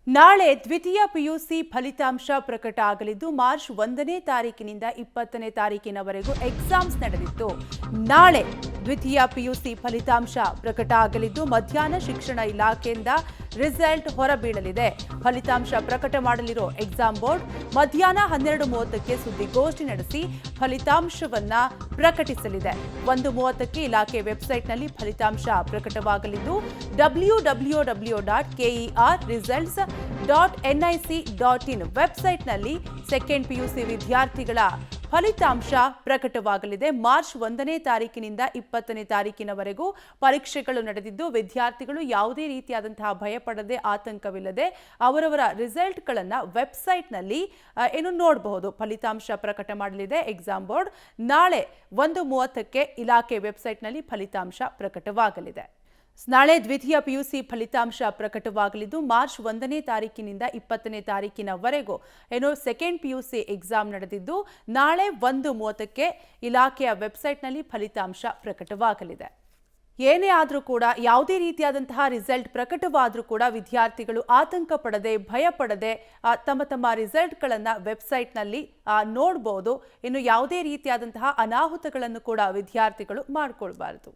ನಾಳೆ ದ್ವಿತೀಯ ಪಿಯುಸಿ ಫಲಿತಾಂಶ ಪ್ರಕಟ ಆಗಲಿದ್ದು ಮಾರ್ಚ್ 1ನೇ ತಾರೀಕಿನಿಂದ 20ನೇ ತಾರೀಕಿನವರೆಗೂ ಎಕ್ಸಾಮ್ಸ್ ನಡೆದಿತ್ತು. ನಾಳೆ ದ್ವಿತೀಯ ಪಿಯುಸಿ ಫಲಿತಾಂಶ ಪ್ರಕಟ ಆಗಲಿದ್ದು ಮಧ್ಯಾಹ್ನ ಶಿಕ್ಷಣ ಇಲಾಖೆಯಿಂದ ರಿಸಲ್ಟ್ ಹೊರಬೀಳಲಿದೆ. ಫಲಿತಾಂಶ ಪ್ರಕಟ ಮಾಡಲಿರೋ ಎಕ್ಸಾಮ್ ಬೋರ್ಡ್ ಮಧ್ಯಾಹ್ನ 12:30ಕ್ಕೆ ಸುದ್ದಿಗೋಷ್ಠಿ ನಡೆಸಿ ಫಲಿತಾಂಶವನ್ನ ಪ್ರಕಟಿಸಲಿದೆ. 1:30ಕ್ಕೆ ಇಲಾಖೆ ವೆಬ್ಸೈಟ್ನಲ್ಲಿ ಫಲಿತಾಂಶ ಪ್ರಕಟವಾಗಲಿದ್ದು www.kerresults.nic.in ವೆಬ್ಸೈಟ್ನಲ್ಲಿ ಸೆಕೆಂಡ್ ಪಿಯುಸಿ ವಿದ್ಯಾರ್ಥಿಗಳ ಫಲಿತಾಂಶ ಪ್ರಕಟವಾಗಲಿದೆ. ಮಾರ್ಚ್ 1ನೇ ತಾರೀಕಿನಿಂದ 20ನೇ ತಾರೀಕಿನವರೆಗೂ ಪರೀಕ್ಷೆಗಳು ನಡೆದಿದ್ದು ವಿದ್ಯಾರ್ಥಿಗಳು ಯಾವುದೇ ರೀತಿಯಾದಂತಹ ಭಯಪಡದೆ ಆತಂಕವಿಲ್ಲದೆ ಅವರವರ ರಿಸಲ್ಟ್ಗಳನ್ನು ವೆಬ್ಸೈಟ್ನಲ್ಲಿ ನೋಡಬಹುದು. ಫಲಿತಾಂಶ ಪ್ರಕಟ ಮಾಡಲಿದೆ ಎಕ್ಸಾಮ್ ಬೋರ್ಡ್. ನಾಳೆ 1:30ಕ್ಕೆ ಇಲಾಖೆ ವೆಬ್ಸೈಟ್ನಲ್ಲಿ ಫಲಿತಾಂಶ ಪ್ರಕಟವಾಗಲಿದೆ. ನಾಳೆ ದ್ವಿತೀಯ ಪಿಯುಸಿ ಫಲಿತಾಂಶ ಪ್ರಕಟವಾಗಲಿದ್ದು ಮಾರ್ಚ್ 1ನೇ ತಾರೀಕಿನಿಂದ 20ನೇ ತಾರೀಕಿನವರೆಗೂ ಸೆಕೆಂಡ್ ಪಿಯುಸಿ ಎಕ್ಸಾಮ್ ನಡೆದಿದ್ದು ನಾಳೆ 1:30ಕ್ಕೆ ಇಲಾಖೆಯ ವೆಬ್ಸೈಟ್ನಲ್ಲಿ ಫಲಿತಾಂಶ ಪ್ರಕಟವಾಗಲಿದೆ. ಏನೇ ಆದರೂ ಕೂಡ ಯಾವುದೇ ರೀತಿಯಾದಂತಹ ರಿಸಲ್ಟ್ ಪ್ರಕಟವಾದರೂ ಕೂಡ ವಿದ್ಯಾರ್ಥಿಗಳು ಆತಂಕ ಪಡದೆ ಭಯಪಡದೆ ತಮ್ಮ ರಿಸಲ್ಟ್ಗಳನ್ನು ವೆಬ್ಸೈಟ್ನಲ್ಲಿ ನೋಡಬಹುದು. ಇನ್ನು ಯಾವುದೇ ರೀತಿಯಾದಂತಹ ಅನಾಹುತಗಳನ್ನು ಕೂಡ ವಿದ್ಯಾರ್ಥಿಗಳು ಮಾಡಿಕೊಳ್ಬಾರದು.